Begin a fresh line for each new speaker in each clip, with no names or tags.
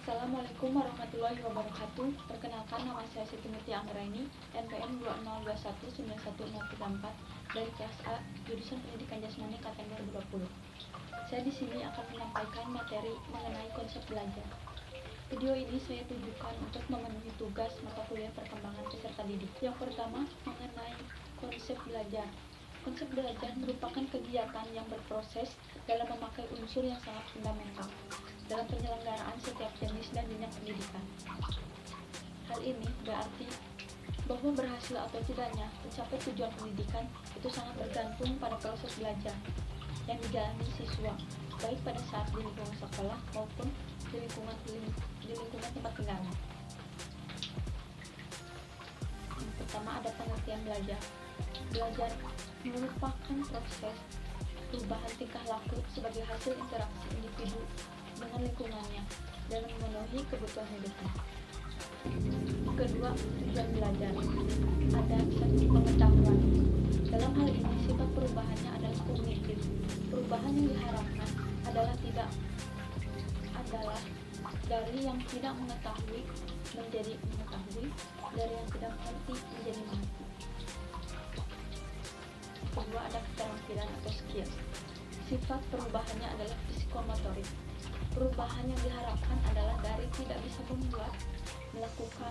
Assalamualaikum warahmatullahi wabarakatuh. Perkenalkan, nama saya Siti Muti Anggraini, NPM 202191034 dari kelas A, jurusan Pendidikan Jasmani KTN 2020. Saya di sini akan menyampaikan materi mengenai konsep belajar. Video ini saya tujukan untuk memenuhi tugas mata kuliah perkembangan peserta didik. Yang pertama, mengenai konsep belajar. Konsep belajar merupakan kegiatan yang berproses dalam memakai unsur yang sangat fundamental dalam penyelenggaraan setiap jenis dan jenjang pendidikan. Hal ini berarti bahwa berhasil atau tidaknya mencapai tujuan pendidikan itu sangat tergantung pada proses belajar yang dijalani siswa, baik pada saat di lingkungan sekolah maupun di lingkungan tempat tinggalnya. Yang pertama, ada pengertian belajar. Belajar merupakan proses perubahan tingkah laku sebagai hasil interaksi individu dengan lingkungannya dalam memenuhi kebutuhan hidupnya. Kedua, tujuan belajar. Ada satu pengetahuan. Dalam hal ini, sifat perubahannya adalah kognitif. Perubahan yang diharapkan adalah dari yang tidak mengetahui menjadi mengetahui, dari yang tidak mengerti menjadi mengerti. Kedua, ada keterampilan atau skill. Sifat perubahannya adalah psikomotorik. Perubahan yang diharapkan adalah dari tidak bisa membuat, melakukan,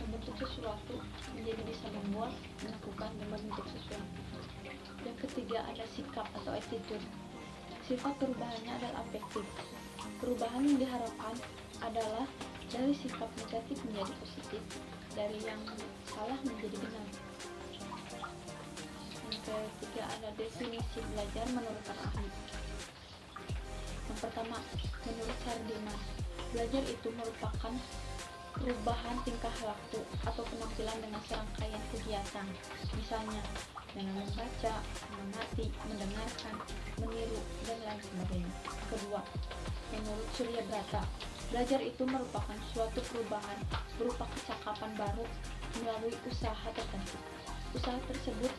membentuk sesuatu menjadi bisa membuat, melakukan, dan membentuk sesuatu. Yang ketiga, ada sikap atau attitude. Sifat perubahannya adalah afektif. Perubahan yang diharapkan adalah dari sikap negatif menjadi positif, dari yang salah menjadi benar. Yang ketiga, ada definisi belajar menurut para ahli. Yang pertama, menurut Sardimas, belajar itu merupakan perubahan tingkah laku atau penampilan dengan serangkaian kegiatan, misalnya dengan membaca, mengamati, mendengarkan, meniru, dan lain sebagainya. Kedua, menurut Surya Brata, belajar itu merupakan suatu perubahan berupa kecakapan baru melalui usaha tertentu. Usaha tersebut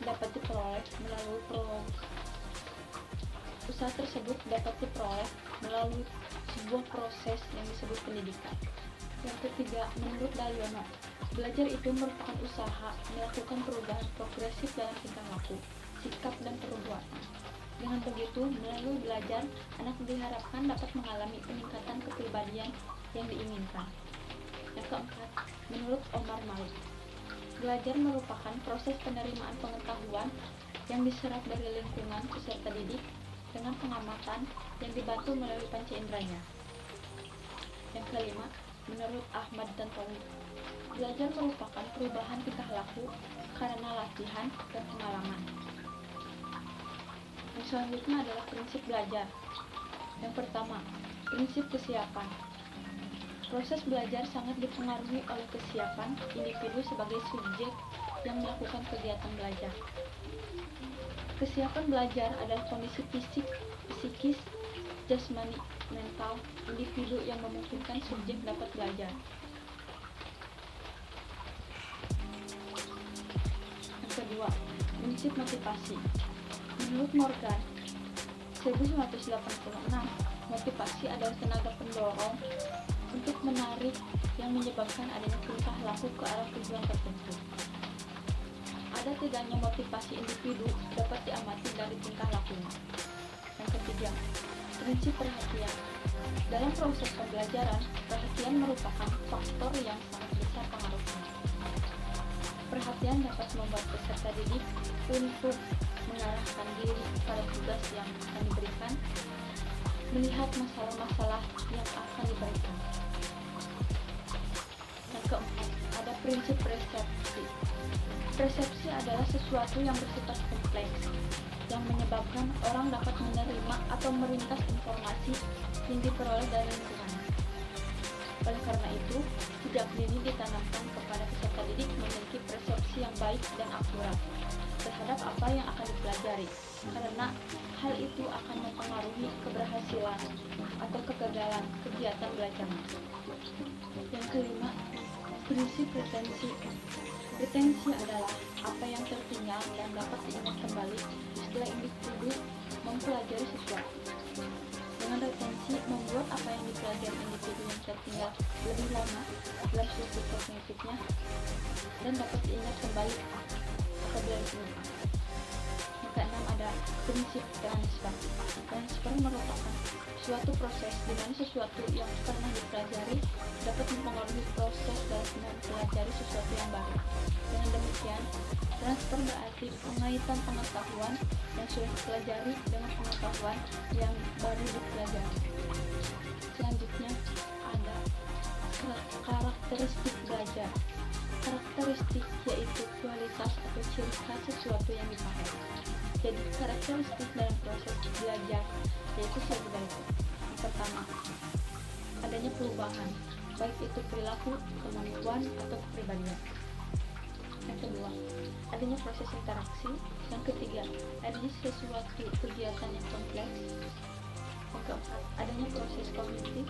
dapat diperoleh melalui sebuah proses yang disebut pendidikan. Yang ketiga, menurut Dalyono, belajar itu merupakan usaha melakukan perubahan progresif dalam tingkah laku, sikap, dan perbuatan. Dengan begitu, melalui belajar, anak diharapkan dapat mengalami peningkatan kepribadian yang diinginkan. Yang keempat, menurut Omar Malik, belajar merupakan proses penerimaan pengetahuan yang diserap dari lingkungan peserta didik dengan pengamatan yang dibantu melalui panca inderanya. Yang kelima, menurut Ahmad Tantowi, belajar merupakan perubahan tingkah laku karena latihan dan pengalaman. Yang selanjutnya adalah prinsip belajar. Yang pertama, prinsip kesiapan. Proses belajar sangat dipengaruhi oleh kesiapan individu sebagai subjek yang melakukan kegiatan belajar. Kesiapan belajar adalah kondisi fisik, psikis, jasmani, mental individu yang memungkinkan subjek dapat belajar. Yang kedua, prinsip motivasi. Menurut Morgan 1986, motivasi adalah tenaga pendorong untuk menarik yang menyebabkan adanya tingkah laku ke arah tujuan tertentu. Ada tidaknya motivasi individu dapat diamati dari tingkah lakunya. Yang ketiga, prinsip perhatian. Dalam proses pembelajaran, perhatian merupakan faktor yang sangat besar pengaruhnya. Perhatian dapat membuat peserta didik untuk mengarahkan diri pada tugas yang akan diberikan, melihat masalah-masalah yang akan diberikan. Yang keempat, ada prinsip persepsi. Persepsi adalah sesuatu yang bersifat kompleks, yang menyebabkan orang dapat menerima atau meringkas informasi yang diperoleh dari lingkungan. Oleh karena itu, sejak dini ditanamkan kepada peserta didik memiliki persepsi yang baik dan akurat terhadap apa yang akan dipelajari, karena hal itu akan mempengaruhi keberhasilan atau kegagalan kegiatan belajar. Yang kelima, prinsip retensi. Retensi adalah apa yang tertinggal dan dapat diingat kembali setelah individu mempelajari sesuatu. Dengan retensi membuat apa yang dipelajari individu yang tertinggal struktur kognitifnya dan dapat diingat kembali apabila diperlukan. Yang keenam ada prinsip transfer. Transfer merupakan suatu proses di mana sesuatu yang pernah dipelajari dapat mempengaruhi proses dalam mempelajari sesuatu yang baru. Dengan demikian, transfer berarti pengaitan pengetahuan yang sudah dipelajari dengan pengetahuan yang baru dipelajari. Selanjutnya ada karakteristik belajar. Karakteristik yaitu kualitas atau ciri khas sesuatu yang dipakai. Jadi karakteristik dalam proses belajar yaitu sebagai berikut. Yang pertama, adanya perubahan, baik itu perilaku, kemampuan, atau kepribadian. Yang kedua, adanya proses interaksi. Yang ketiga, adanya sesuatu kegiatan yang kompleks. Yang keempat, adanya proses kognitif.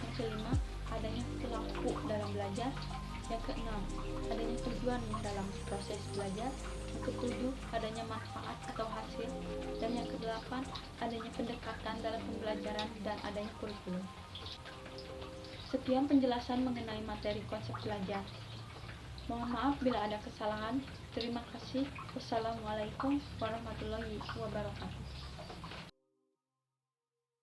Yang kelima, adanya perilaku dalam belajar. Yang keenam, adanya tujuan dalam proses belajar. Yang ketujuh, adanya manfaat atau hasil. Dan yang kedelapan, adanya pendekatan dalam pembelajaran dan adanya kurikulum. Sekian penjelasan mengenai materi konsep belajar. Mohon maaf bila ada kesalahan. Terima kasih. Wassalamualaikum warahmatullahi wabarakatuh.